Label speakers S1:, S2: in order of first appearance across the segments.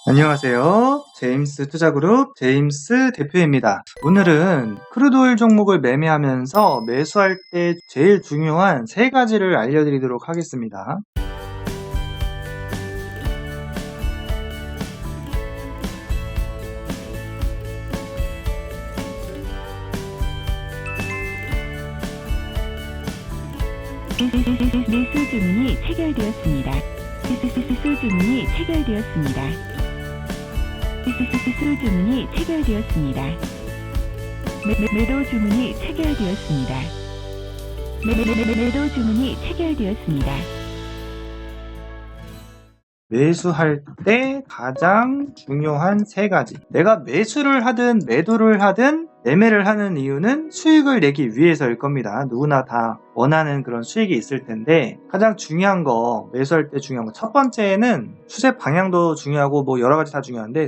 S1: 안녕하세요. 제임스 투자그룹 제임스 대표입니다. 오늘은 크루드오일 종목을 매매하면서 매수할 때 제일 중요한 세 가지를 알려드리도록 하겠습니다.
S2: 매수 주문이 체결되었습니다. 매수 주문이 체결되었습니다. 매수 주문이 체결되었습니다. 매도 주문이 체결되었습니다. 매도 주문이 체결되었습니다.
S1: 매수할 때 가장 중요한 세 가지. 내가 매수를 하든 매도를 하든 매매를 하는 이유는 수익을 내기 위해서일 겁니다. 누구나 다 원하는 그런 수익이 있을 텐데 가장 중요한 거, 매수할 때 중요한 거 첫 번째는 추세 방향도 중요하고 뭐 여러 가지 다 중요한데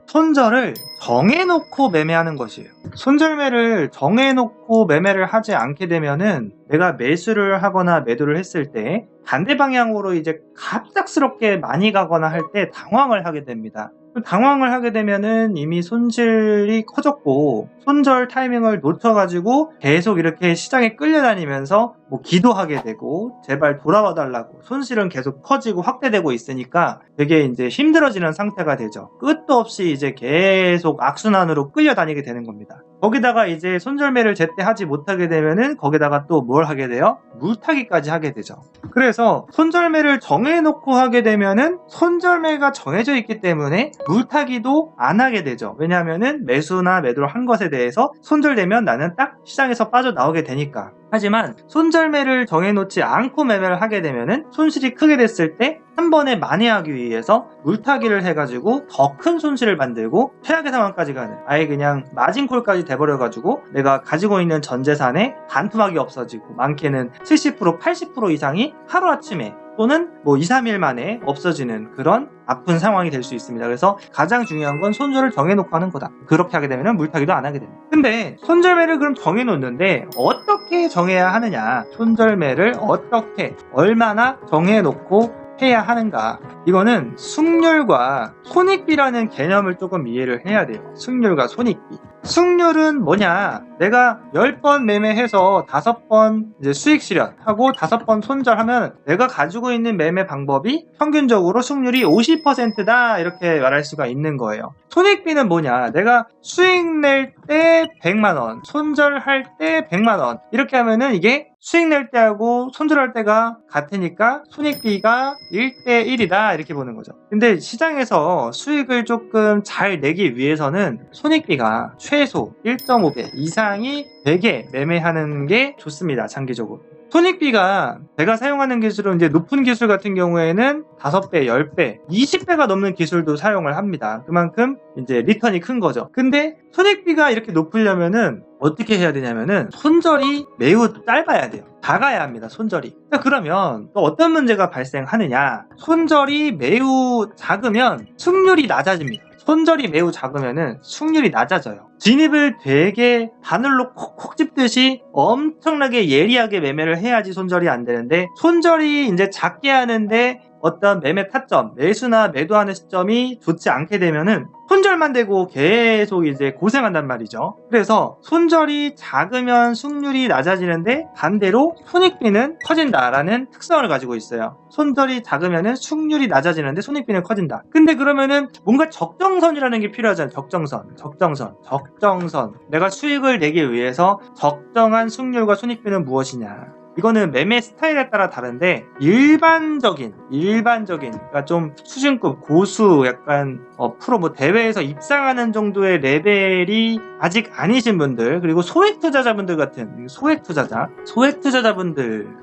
S1: 손절을 정해놓고 매매하는 것이에요. 손절매를 정해놓고 매매를 하지 않게 되면은 내가 매수를 하거나 매도를 했을 때 반대 방향으로 이제 갑작스럽게 많이 가거나 할 때 당황을 하게 됩니다. 당황을 하게 되면은 이미 손실이 커졌고 손절 타이밍을 놓쳐가지고 계속 이렇게 시장에 끌려다니면서 뭐 기도하게 되고 제발 돌아와 달라고 손실은 계속 커지고 확대되고 있으니까 되게 이제 힘들어지는 상태가 되죠. 끝도 없이 이제 계속 악순환으로 끌려다니게 되는 겁니다. 거기다가 이제 손절매를 제때 하지 못하게 되면은 거기다가 또 뭘 하게 돼요? 물타기까지 하게 되죠. 그래서 손절매를 정해놓고 하게 되면은 손절매가 정해져 있기 때문에 물타기도 안 하게 되죠. 왜냐하면은 매수나 매도를 한 것에 대해서 손절되면 나는 딱 시장에서 빠져나오게 되니까. 하지만 손절매를 정해놓지 않고 매매를 하게 되면은 손실이 크게 됐을 때 한 번에 만회하기 위해서 물타기를 해가지고 더 큰 손실을 만들고 최악의 상황까지 가는, 아예 그냥 마진콜까지 돼버려가지고 내가 가지고 있는 전 재산에 반토막이 없어지고 많게는 70% 80% 이상이 하루아침에 또는 뭐 2, 3일 만에 없어지는 그런 아픈 상황이 될 수 있습니다. 그래서 가장 중요한 건 손절을 정해놓고 하는 거다. 그렇게 하게 되면 물타기도 안 하게 됩니다. 근데 손절매를 그럼 정해놓는데 어떻게 정해야 하느냐, 손절매를 어떻게 얼마나 정해놓고 해야 하는가, 이거는 승률과 손익비라는 개념을 조금 이해를 해야 돼요. 승률과 손익비. 승률은 뭐냐, 내가 10번 매매해서 5번 이제 수익 실현하고 5번 손절하면 내가 가지고 있는 매매 방법이 평균적으로 승률이 50%다 이렇게 말할 수가 있는 거예요. 손익비는 뭐냐, 내가 수익 낼 때 100만원, 손절할 때 100만원 이렇게 하면은 이게 수익 낼 때하고 손절할 때가 같으니까 손익비가 1대1이다 이렇게 보는 거죠. 근데 시장에서 수익을 조금 잘 내기 위해서는 손익비가 최소 1.5배 이상이 되게 매매하는 게 좋습니다. 장기적으로. 손익비가 제가 사용하는 기술은 이제 높은 기술 같은 경우에는 5배, 10배, 20배가 넘는 기술도 사용을 합니다. 그만큼 이제 리턴이 큰 거죠. 근데 손익비가 이렇게 높으려면은 어떻게 해야 되냐면은 손절이 매우 짧아야 돼요. 작아야 합니다. 손절이. 그러면 또 어떤 문제가 발생하느냐, 손절이 매우 작으면 승률이 낮아집니다. 손절이 매우 작으면은 승률이 낮아져요. 진입을 되게 바늘로 콕콕 집듯이 엄청나게 예리하게 매매를 해야지 손절이 안 되는데, 손절이 이제 작게 하는데 어떤 매매 타점, 매수나 매도하는 시점이 좋지 않게 되면은 손절만 되고 계속 이제 고생한단 말이죠. 그래서 손절이 작으면 승률이 낮아지는데 반대로 손익비는 커진다라는 특성을 가지고 있어요. 손절이 작으면은 승률이 낮아지는데 손익비는 커진다. 근데 그러면은 뭔가 적정선이라는 게 필요하잖아요. 적정선. 내가 수익을 내기 위해서 적정한 승률과 손익비는 무엇이냐. 이거는 매매 스타일에 따라 다른데 일반적인 그러니까 좀 수준급 고수, 약간 프로 뭐 대회에서 입상하는 정도의 레벨이 아직 아니신 분들, 그리고 소액 투자자분들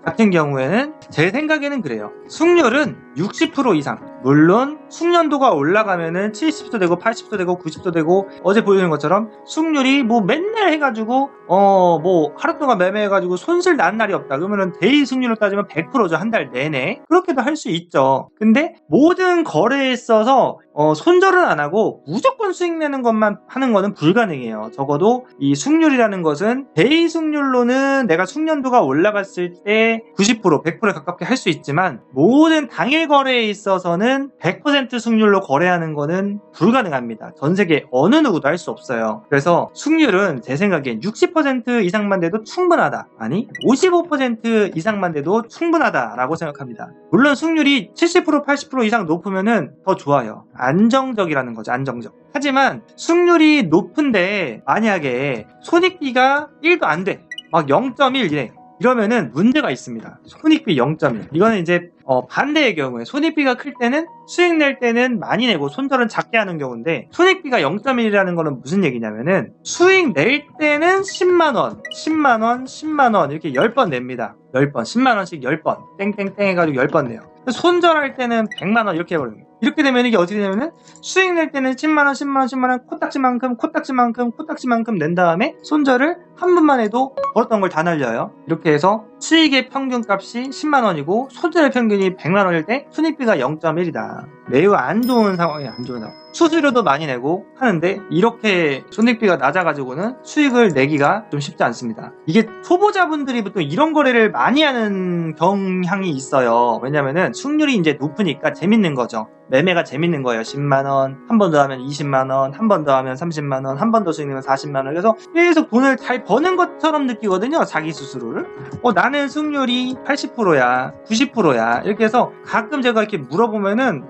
S1: 같은 경우에는 제 생각에는 그래요. 승률은 60% 이상. 물론 숙련도가 올라가면은 70도 되고 80도 되고 90도 되고, 어제 보여준 것처럼 승률이 뭐 맨날 해가지고 뭐 하루 동안 매매해가지고 손실 난 날이 없다 그러면은 데이 승률로 따지면 100%죠. 한 달 내내. 그렇게도 할 수 있죠. 근데 모든 거래에 있어서 손절은 안 하고 무조건 수익 내는 것만 하는 거는 불가능해요. 적어도 이 숙률이라는 것은 대의 숙률로는 내가 숙련도가 올라갔을 때 90%, 100%에 가깝게 할 수 있지만 모든 당일 거래에 있어서는 100% 숙률로 거래하는 거는 불가능합니다. 전 세계 어느 누구도 할 수 없어요. 그래서 숙률은 제 생각엔 60% 이상만 돼도 충분하다. 아니 55% 이상만 돼도 충분하다라고 생각합니다. 물론 숙률이 70%, 80% 이상 높으면은 더 좋아요. 안정적이라는 거죠. 안정적. 하지만 숙률이 높은데 만약에 손익비가 1도 안 돼. 막 0.1 이래. 이러면은 문제가 있습니다. 손익비 0.1. 이거는 이제 반대의 경우에 손익비가 클 때는 수익 낼 때는 많이 내고 손절은 작게 하는 경우인데 손익비가 0.1이라는 거는 무슨 얘기냐면은 수익 낼 때는 10만원, 10만원, 10만원 이렇게 10번 냅니다. 10번, 10만원씩 10번 땡땡땡 해가지고 10번 내요. 손절할 때는 100만원 이렇게 해버려요. 이렇게 되면 이게 어떻게 되냐면은 수익 낼 때는 10만원, 10만원, 10만원 코딱지만큼, 코딱지만큼, 코딱지만큼 낸 다음에 손절을 한 번만 해도 벌었던 걸 다 날려요. 이렇게 해서 수익의 평균값이 10만원이고 손절의 평균이 100만원일 때 손익비가 0.1이다. 매우 안 좋은 상황이에요. 안 좋은 상황. 수수료도 많이 내고 하는데 이렇게 손익비가 낮아가지고는 수익을 내기가 좀 쉽지 않습니다. 이게 초보자분들이 보통 이런 거래를 많이 하는 경향이 있어요. 왜냐면은 수익률이 이제 높으니까 재밌는 거죠. 매매가 재밌는 거예요. 10만원, 한 번 더 하면 20만원, 한 번 더 하면 30만원, 한 번 더 수익 내면 40만원. 그래서 계속 돈을 잘 버는 것처럼 느끼거든요. 자기 스스로를. 나는 수익률이 80%야, 90%야. 이렇게 해서 가끔 제가 이렇게 물어보면은,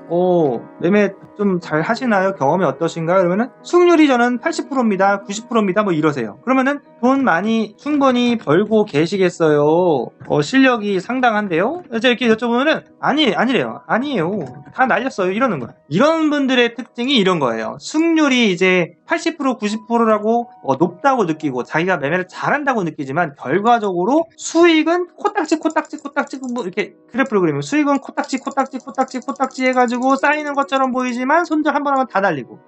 S1: 매매 좀 잘 하시나요? 경험이 어떠신가요? 그러면은 수익률이 저는 80%입니다, 90%입니다. 뭐 이러세요. 그러면은 돈 많이 충분히 벌고 계시겠어요? 실력이 상당한데요? 그래서 이렇게 여쭤보면은, 아니래요. 아니에요. 다 날렸어요. 이러는 거예요. 이런 분들의 특징이 이런 거예요. 수익률이 이제 80%, 90%라고 높다고 느끼고 자기가 매매를 잘한다고 느끼지만 결과적으로 수익은 코딱지 뭐 이렇게 그래프를 그리면 수익은 코딱지 해가지고 쌓이는 것처럼 보이지만 손절 한 번 하면 다 날리고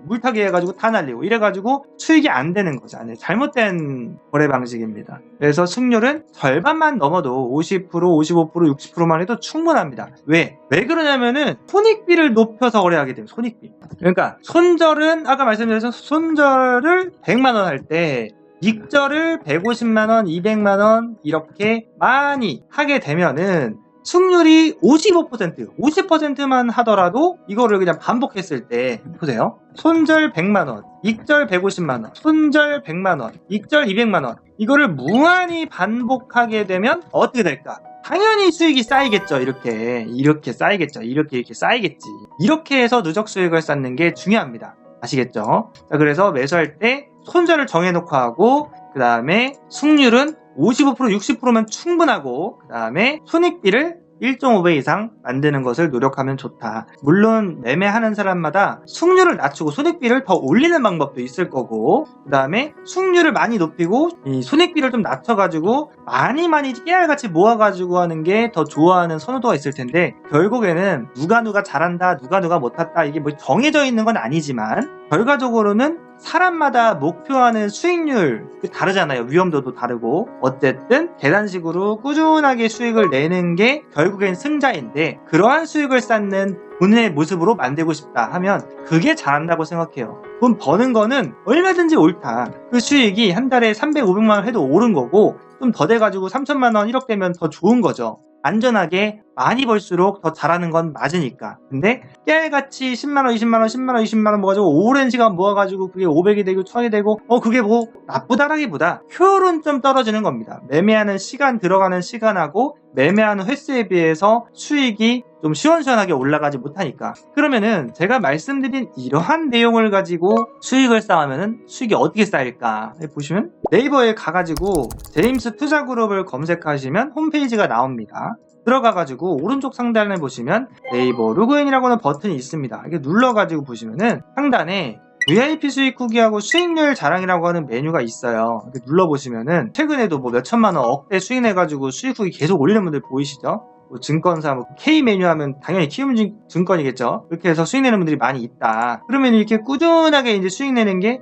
S1: 물타기 해가지고 다 날리고 이래가지고 수익이 안 되는 거죠. 잘못된 거래 방식입니다. 그래서 수익률은 절반만 넘어도 50%, 55%, 60%만 해도 충분합니다. 왜 그러냐면은 손익비를 높여서 거래하게 되면 손익비. 그러니까 손절은 아까 말씀드린 손절을 100만원 할 때 익절을 150만원, 200만원 이렇게 많이 하게 되면은 수익률이 50%만 하더라도 이거를 그냥 반복했을 때 보세요. 손절 100만원, 익절 150만원, 손절 100만원, 익절 200만원 이거를 무한히 반복하게 되면 어떻게 될까? 당연히 수익이 쌓이겠죠. 이렇게 쌓이겠죠. 이렇게 쌓이겠지. 이렇게 해서 누적 수익을 쌓는 게 중요합니다. 아시겠죠? 자, 그래서 매수할 때 손절을 정해놓고 하고 그 다음에 수익률은 55%, 60%면 충분하고 그 다음에 손익비를 1.5배 이상 만드는 것을 노력하면 좋다. 물론 매매하는 사람마다 수익률을 낮추고 손익비를 더 올리는 방법도 있을 거고 그 다음에 수익률을 많이 높이고 이 손익비를 좀 낮춰가지고 많이 깨알같이 모아가지고 하는 게 더 좋아하는 선호도가 있을 텐데 결국에는 누가 잘한다 누가 못한다 이게 뭐 정해져 있는 건 아니지만 결과적으로는 사람마다 목표하는 수익률 다르잖아요. 위험도도 다르고 어쨌든 계단식으로 꾸준하게 수익을 내는 게 결국엔 승자인데 그러한 수익을 쌓는 본인의 모습으로 만들고 싶다 하면 그게 잘한다고 생각해요. 돈 버는 거는 얼마든지 옳다. 그 수익이 한 달에 300, 500만 원 해도 옳은 거고 좀 더 돼가지고 3천만 원 1억 되면 더 좋은 거죠. 안전하게 많이 벌수록 더 잘하는 건 맞으니까. 근데 깨알같이 10만원, 20만원 모아가지고 오랜 시간 모아가지고 그게 500이 되고 1000이 되고 그게 뭐 나쁘다라기보다 효율은 좀 떨어지는 겁니다. 매매하는 시간 들어가는 시간하고 매매하는 횟수에 비해서 수익이 좀 시원시원하게 올라가지 못하니까. 그러면은 제가 말씀드린 이러한 내용을 가지고 수익을 쌓으면은 수익이 어떻게 쌓일까 보시면 네이버에 가가지고 제임스 투자그룹을 검색하시면 홈페이지가 나옵니다. 들어가가지고 오른쪽 상단에 보시면 네이버 로그인이라고 하는 버튼이 있습니다. 이렇게 눌러가지고 보시면은 상단에 VIP 수익 후기하고 수익률 자랑이라고 하는 메뉴가 있어요. 이렇게 눌러보시면은 최근에도 뭐 몇천만원 억대 수익 내가지고 수익 후기 계속 올리는 분들 보이시죠? 뭐 증권사 K 메뉴 하면 당연히 키움증권이겠죠. 그렇게 해서 수익 내는 분들이 많이 있다. 그러면 이렇게 꾸준하게 이제 수익 내는 게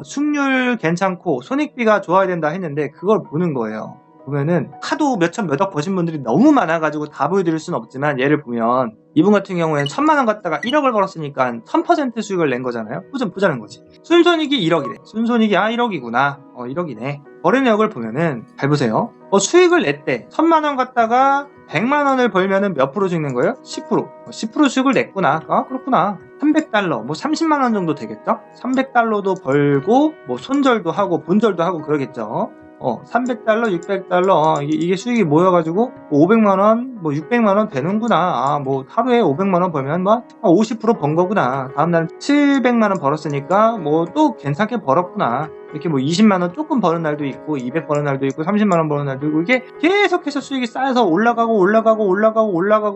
S1: 수익률 괜찮고 손익비가 좋아야 된다 했는데 그걸 보는 거예요. 보면은 하도 몇천 몇억 버신 분들이 너무 많아가지고 다 보여드릴 수는 없지만, 예를 보면 이분 같은 경우에는 1000만원 갖다가 1억을 벌었으니까 1000% 수익을 낸 거잖아요. 부자는 거지. 순손익이 1억이래. 순손익이 1억이구나. 1억이네. 거래 내역을 보면은 잘 보세요. 수익을 냈대. 1000만원 갖다가 100만원을 벌면은 몇 프로 찍는 거예요? 10%. 10% 수익을 냈구나. 그렇구나. 300달러, 30만원 정도 되겠죠? 300달러도 벌고, 손절도 하고, 본절도 하고 그러겠죠? 300달러, 600달러, 이게 수익이 모여가지고, 500만원, 600만원 되는구나. 하루에 500만원 벌면 50% 번 거구나. 다음날 700만원 벌었으니까, 또 괜찮게 벌었구나. 이렇게 20만원 조금 버는 날도 있고, 200 버는 날도 있고, 30만원 버는 날도 있고, 이게 계속해서 수익이 쌓여서 올라가고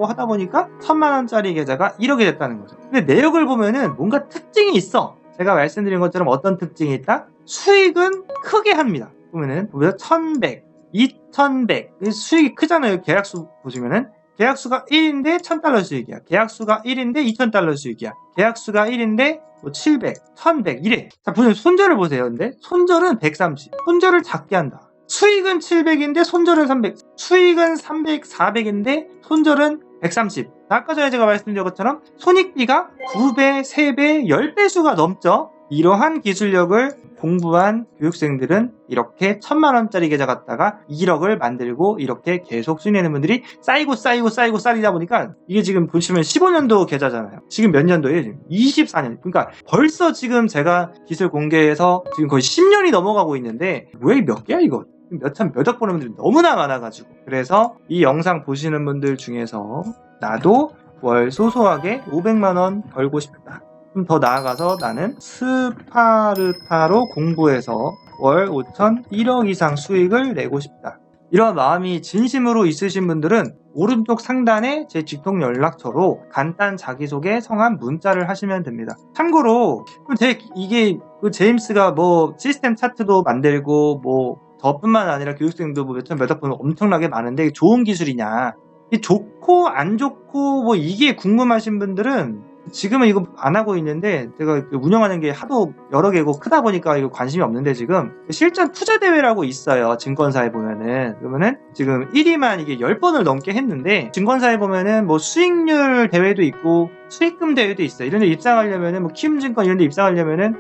S1: 하다 보니까 1000만원짜리 계좌가 1억이 됐다는 거죠. 근데 내역을 보면은 뭔가 특징이 있어. 제가 말씀드린 것처럼 어떤 특징이 있다? 수익은 크게 합니다. 보면은 1100, 2100 수익이 크잖아요. 계약수 보시면은 계약수가 1인데 1000달러 수익이야. 계약수가 1인데 2000달러 수익이야. 계약수가 1인데 700, 1100 이래. 자, 보세요. 손절을 보세요. 근데 손절은 130. 손절을 작게 한다. 수익은 700인데 손절은 300. 수익은 300, 400인데 손절은 130. 아까 전에 제가 말씀드린 것처럼 손익비가 2배, 3배, 10배수가 넘죠. 이러한 기술력을 공부한 교육생들은 이렇게 1000만원짜리 계좌 갖다가 1억을 만들고 이렇게 계속 수익내는 분들이 쌓이다 보니까 이게 지금 보시면 15년도 계좌잖아요. 지금 몇 년도예요? 지금 24년. 그러니까 벌써 지금 제가 기술 공개해서 지금 거의 10년이 넘어가고 있는데 왜 몇 개야 이거? 몇억 버는 분들이 너무나 많아가지고. 그래서 이 영상 보시는 분들 중에서 나도 월 소소하게 500만원 벌고 싶다. 좀 더 나아가서 나는 스파르타로 공부해서 월 5천 1억 이상 수익을 내고 싶다. 이런 마음이 진심으로 있으신 분들은 오른쪽 상단에 제 직통 연락처로 간단 자기소개 성함 문자를 하시면 됩니다. 참고로 이게 제임스가 시스템 차트도 만들고 저뿐만 아니라 교육생도 몇천 몇억 분 엄청나게 많은데 좋은 기술이냐, 이게 좋고 안 좋고 이게 궁금하신 분들은 지금은 이거 안 하고 있는데, 제가 운영하는 게 하도 여러 개고 크다 보니까 이거 관심이 없는데, 지금 실전 투자 대회라고 있어요. 증권사에 보면은. 그러면은 지금 1위만 이게 10번을 넘게 했는데, 증권사에 보면은 수익률 대회도 있고 수익금 대회도 있어요. 이런 데 입상하려면은 키움증권 이런 데 입상하려면은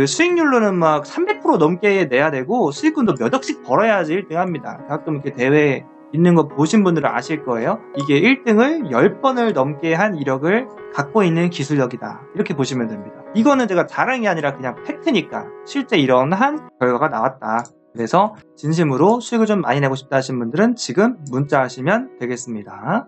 S1: 수익률로는 300% 넘게 내야 되고 수익금도 몇 억씩 벌어야지 1등 합니다. 가끔 이렇게 대회 있는 거 보신 분들은 아실 거예요. 이게 1등을 10번을 넘게 한 이력을 갖고 있는 기술력이다. 이렇게 보시면 됩니다. 이거는 제가 자랑이 아니라 그냥 팩트니까 실제 이러한 결과가 나왔다. 그래서 진심으로 수익을 좀 많이 내고 싶다 하신 분들은 지금 문자 하시면 되겠습니다.